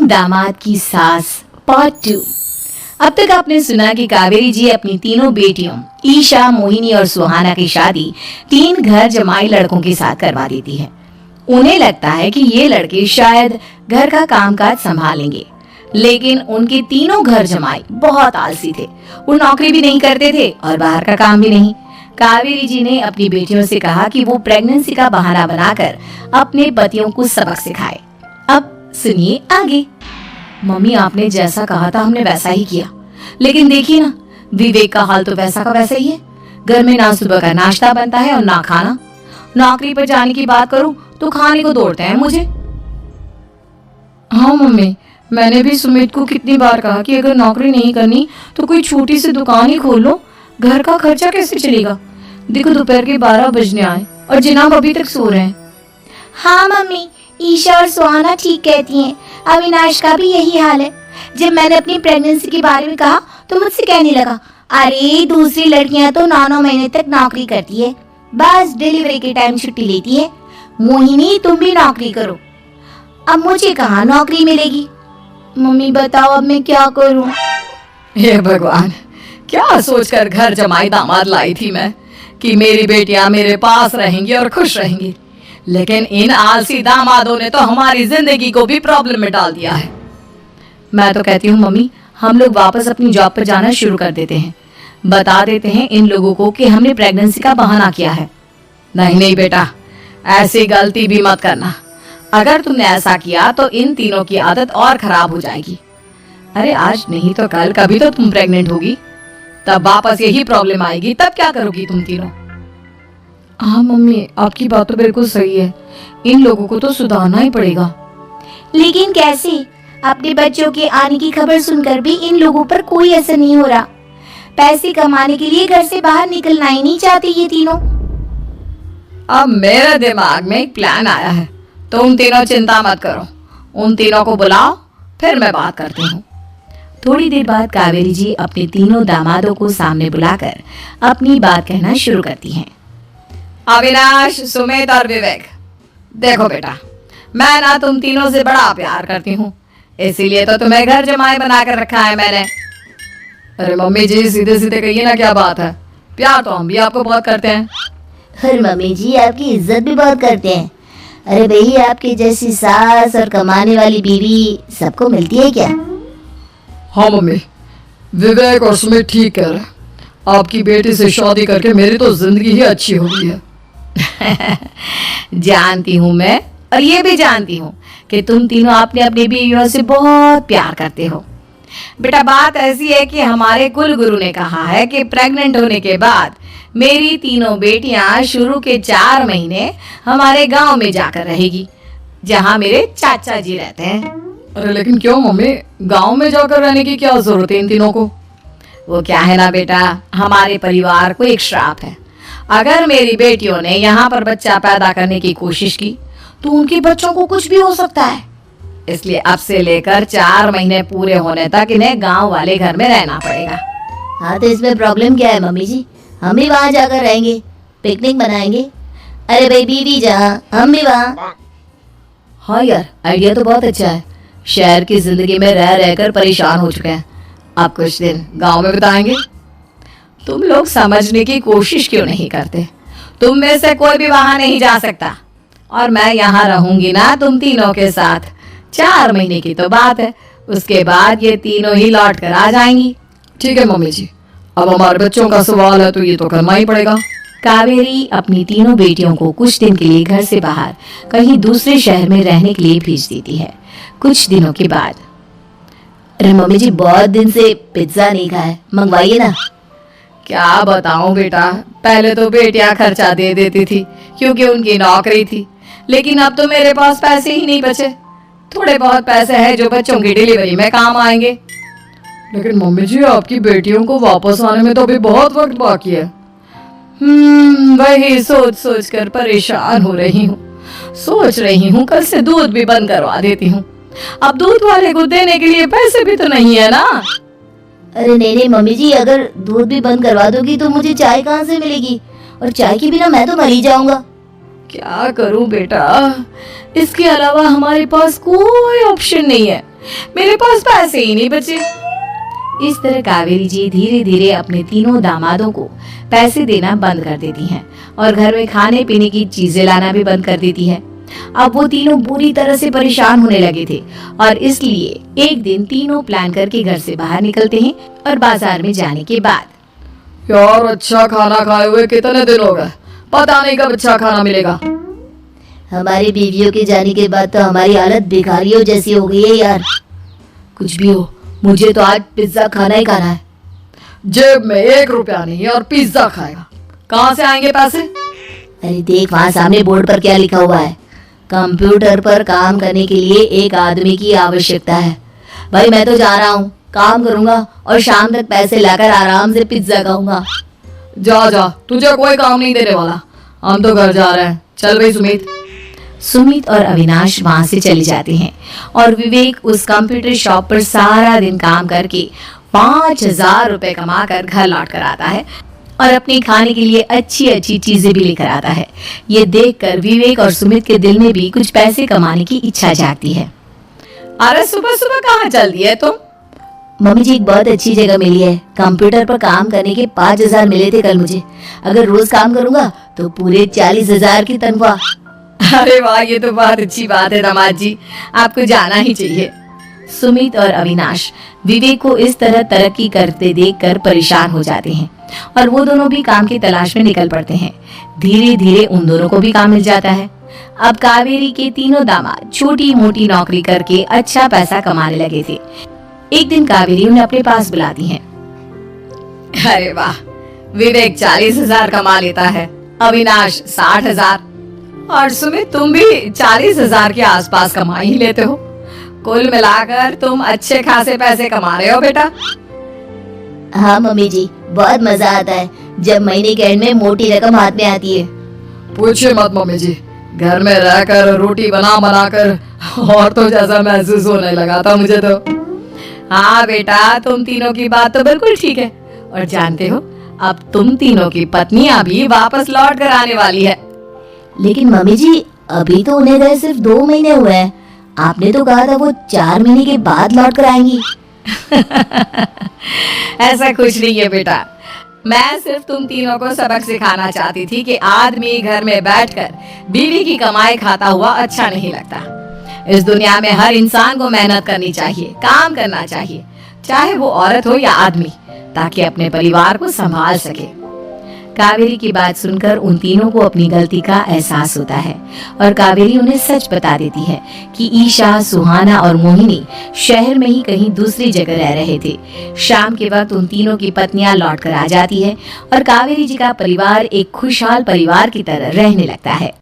दामाद की सास पार्ट 2। अब तक आपने सुना कि कावेरी जी अपनी तीनों बेटियों ईशा, मोहिनी और सुहाना की शादी 3 घर जमाई लड़कों के साथ करवा देती है। उन्हें लगता है कि ये लड़के शायद घर का कामकाज संभालेंगे, लेकिन उनके तीनों घर जमाई बहुत आलसी थे। वो नौकरी भी नहीं करते थे और बाहर का काम भी नहीं। कावेरी जी ने अपनी बेटियों से कहा कि वो प्रेगनेंसी का बहाना बनाकर अपने पतियों को सबक सिखाए। अब सुनिए आगे। मम्मी, आपने जैसा कहा था हमने वैसा ही किया, लेकिन देखिए ना, विवेक का हाल तो वैसा का वैसा ही है। घर में ना सुबह का नाश्ता बनता है और ना खाना। नौकरी पर जाने की बात करूं तो खाने को दौड़ते हैं मुझे। हाँ मम्मी, मैंने भी सुमित को कितनी बार कहा कि अगर नौकरी नहीं करनी तो कोई छोटी सी दुकान ही खोल लो, घर का खर्चा कैसे चलेगा। देखो दोपहर के 12 बजने आए और जिनाब अभी तक सो रहे हैं। हाँ मम्मी, ईशा और सुहाना ठीक कहती हैं। अविनाश का भी यही हाल है। जब मैंने अपनी प्रेगनेंसी के बारे में कहा तो मुझसे कहने लगा, अरे दूसरी लड़कियां तो 9 महीने तक नौकरी करती है, बस डिलीवरी के टाइम छुट्टी लेती है। मोहिनी, तुम भी नौकरी करो। अब मुझे कहाँ नौकरी मिलेगी। मम्मी बताओ अब मैं क्या करूँ। हे भगवान, क्या सोचकर घर जमाई दामाद लाई थी मैं कि मेरी बेटियां मेरे पास रहेंगी और खुश रहेंगी, लेकिन इन आलसी दामादों ने तो हमारी जिंदगी को भी प्रॉब्लम में डाल दिया है। मैं तो कहती हूँ मम्मी, हम लोग वापस अपनी जॉब पर जाना शुरू कर देते हैं। बता देते हैं इन लोगों को कि हमने प्रेगनेंसी का बहाना किया है। नहीं नहीं बेटा, ऐसी गलती भी मत करना। अगर तुमने ऐसा किया तो इन तीनों की आदत और खराब हो जाएगी। अरे आज नहीं तो कल कभी तो तुम प्रेग्नेंट होगी, तब वापस यही प्रॉब्लम आएगी। तब क्या करोगी तुम तीनों। हाँ मम्मी, आपकी बात तो बिल्कुल सही है। इन लोगों को तो सुधारना ही पड़ेगा। लेकिन कैसे? अपने बच्चों के आने की खबर सुनकर भी इन लोगों पर कोई असर नहीं हो रहा। पैसे कमाने के लिए घर से बाहर निकलना ही नहीं चाहते ये तीनों। अब मेरे दिमाग में एक प्लान आया है। तुम तीनों चिंता मत करो, उन तीनों को बुलाओ, फिर मैं बात करती हूँ। थोड़ी देर बाद कावेरी जी अपने तीनों दामादों को सामने बुलाकर अपनी बात कहना शुरू करती हैं। अविनाश, सुमित और विवेक, देखो बेटा, मैं ना तुम तीनों से बड़ा प्यार करती हूँ, इसीलिए तो तुम्हें घर जमाई बनाकर रखा है मैंने। अरे मम्मी जी, सीधे सीधे कहिए ना, क्या बात है। प्यार तो हम भी आपको बहुत करते हैं। और मम्मी जी आपकी इज्जत भी बहुत करते हैं। अरे भैया, आपकी जैसी सास और कमाने वाली बीवी सबको मिलती है क्या? हाँ मम्मी, विवेक और सुमित ठीक कह रहे हैं। आपकी बेटी से शादी करके मेरी तो जिंदगी ही अच्छी हो गई है। जानती हूँ मैं, और ये भी जानती हूँ कि तुम तीनों अपने अपनी बीवियों से बहुत प्यार करते हो। बेटा, बात ऐसी है कि हमारे कुल गुरु ने कहा है कि प्रेग्नेंट होने के बाद मेरी तीनों बेटियां शुरू के 4 महीने हमारे गांव में जाकर रहेगी, जहां मेरे चाचा जी रहते हैं। अरे लेकिन क्यों मम्मी, गांव में जाकर रहने की क्या जरूरत है इन तीनों को? वो क्या है ना बेटा, हमारे परिवार को एक श्राप है। अगर मेरी बेटियों ने यहाँ पर बच्चा पैदा करने की कोशिश की तो उनके बच्चों को कुछ भी हो सकता है। इसलिए अब से लेकर 4 महीने पूरे होने तक इन्हें गांव वाले घर में रहना पड़ेगा। हाँ तो इसमें प्रॉब्लम क्या है मम्मी जी? हम भी वहाँ जाकर रहेंगे, पिकनिक बनाएंगे। अरे भाई, बीवी जहाँ हम भी वहाँ। हाँ यार, आइडिया तो बहुत अच्छा है। शहर की जिंदगी में रह रहकर परेशान हो चुके हैं, अब कुछ दिन गांव में बिताएंगे। तुम लोग समझने की कोशिश क्यों नहीं करते? तुम में से कोई भी वहां नहीं जा सकता, और मैं यहाँ रहूंगी ना तुम तीनों के साथ। 4 महीने की तो बात है, उसके बाद ये तीनों ही लौट कर आ जाएंगी। ठीक है मम्मी जी, अब हमारे बच्चों का सवाल है तो ये तो करना ही पड़ेगा। कावेरी अपनी तीनों बेटियों को कुछ दिन के लिए घर से बाहर कहीं दूसरे शहर में रहने के लिए भेज देती है। कुछ दिनों के बाद, अरे मम्मी जी, बहुत दिन से पिज्जा नहीं खाया, मंगवाइए ना। क्या बताऊं बेटा, पहले तो बेटियां खर्चा दे देती थी क्योंकि उनकी नौकरी थी, लेकिन अब तो मेरे पास पैसे ही नहीं बचे। थोड़े बहुत पैसे हैं जो बच्चों की डिलीवरी में काम आएंगे। लेकिन मम्मी जी, आपकी बेटियों को वापस आने में तो अभी बहुत वक्त बाकी है। वही सोच सोच कर परेशान हो रही हूँ। सोच रही हूँ कल से दूध भी बंद करवा देती हूँ। अब दूध वाले को देने के लिए पैसे भी तो नहीं है ना। अरे नहीं मम्मी जी, अगर दूध भी बंद करवा दोगी तो मुझे चाय कहाँ से मिलेगी? और चाय के बिना मैं तो मर ही जाऊंगा। क्या करूं बेटा, इसके अलावा हमारे पास कोई ऑप्शन नहीं है। मेरे पास पैसे ही नहीं बचे। इस तरह कावेरी जी धीरे धीरे अपने तीनों दामादों को पैसे देना बंद कर देती हैं और घर में खाने पीने की चीजें लाना भी बंद कर देती है। अब वो तीनों बुरी तरह से परेशान होने लगे थे और इसलिए एक दिन तीनों प्लान करके घर से बाहर निकलते हैं और बाजार में जाने के बाद यार अच्छा खाना खाए हुए कितने दिन हो गए, पता नहीं कब अच्छा खाना मिलेगा। हमारी बीवियों के जाने के बाद तो हमारी हालत भिखारियों जैसी हो गई है यार। कुछ भी हो, मुझे तो आज पिज्जा खाना ही खाना है। जेब में 1 रुपया नहीं और पिज्जा खाएगा, कहाँ से आएंगे पैसे? अरे देख वहाँ सामने बोर्ड पर क्या लिखा हुआ है, कंप्यूटर पर काम करने के लिए एक आदमी की आवश्यकता है। भाई मैं तो जा रहा हूँ, काम करूंगा और शाम तक पैसे लाकर आराम से पिज्जा खाऊंगा। जा जा, तुझे कोई काम नहीं देने वाला, हम तो घर जा रहे हैं। चल भाई सुमित। सुमित और अविनाश वहां से चले जाते हैं और विवेक उस कंप्यूटर शॉप पर सारा दिन काम करके 5,000 रुपए कमा कर घर लौट कर आता है और अपने खाने के लिए अच्छी अच्छी चीजें भी लेकर आता है। ये देखकर विवेक और सुमित के दिल में भी कुछ पैसे कमाने की इच्छा जागती है। अरे सुबह सुबह कहाँ चल दी है तुम? मम्मी जी एक बहुत अच्छी जगह मिली है, कंप्यूटर पर काम करने के 5,000 मिले थे कल मुझे। अगर रोज काम करूंगा तो पूरे 40,000 की तनख्वाह। अरे वाह, ये तो बहुत अच्छी बात है दामाद जी, आपको जाना ही चाहिए। सुमित और अविनाश विवेक को इस तरह तरक्की करते देखकर परेशान हो जाते हैं और वो दोनों भी काम की तलाश में निकल पड़ते हैं। धीरे धीरे उन दोनों को भी काम मिल जाता है। अब कावेरी के तीनों दामाद छोटी मोटी नौकरी करके अच्छा पैसा कमाने लगे थे। एक दिन कावेरी उन्हें अपने पास बुलाती है। अरे वाह, विवेक 40,000 कमा लेता है, अविनाश 60,000 और सुमित तुम भी 40,000 के आसपास कमा ही लेते हो। कुल मिलाकर तुम अच्छे खासे पैसे कमा रहे हो बेटा। हाँ मम्मी जी, बहुत मजा आता है जब महीने के एंड में मोटी रकम हाथ में आती है। पूछिए मत मम्मी जी, घर में रहकर रोटी बना बना कर और तो जैसा महसूस होने लगा था मुझे तो। हाँ बेटा, तुम तीनों की बात तो बिल्कुल ठीक है और जानते हो अब तुम तीनों की पत्नियां भी वापस लौट कर आने वाली है। लेकिन मम्मी जी अभी तो उन्हें गए सिर्फ 2 महीने हुए हैं, आपने तो कहा था वो 4 महीने के बाद लौट कर आएंगी। ऐसा कुछ नहीं है बेटा, मैं सिर्फ तुम तीनों को सबक सिखाना चाहती थी कि आदमी घर में बैठकर बीवी की कमाई खाता हुआ अच्छा नहीं लगता। इस दुनिया में हर इंसान को मेहनत करनी चाहिए, काम करना चाहिए, चाहे वो औरत हो या आदमी, ताकि अपने परिवार को संभाल सके। कावेरी की बात सुनकर उन तीनों को अपनी गलती का एहसास होता है और कावेरी उन्हें सच बता देती है कि ईशा, सुहाना और मोहिनी शहर में ही कहीं दूसरी जगह रह रहे थे। शाम के वक्त उन तीनों की पत्नियां लौट कर आ जाती है और कावेरी जी का परिवार एक खुशहाल परिवार की तरह रहने लगता है।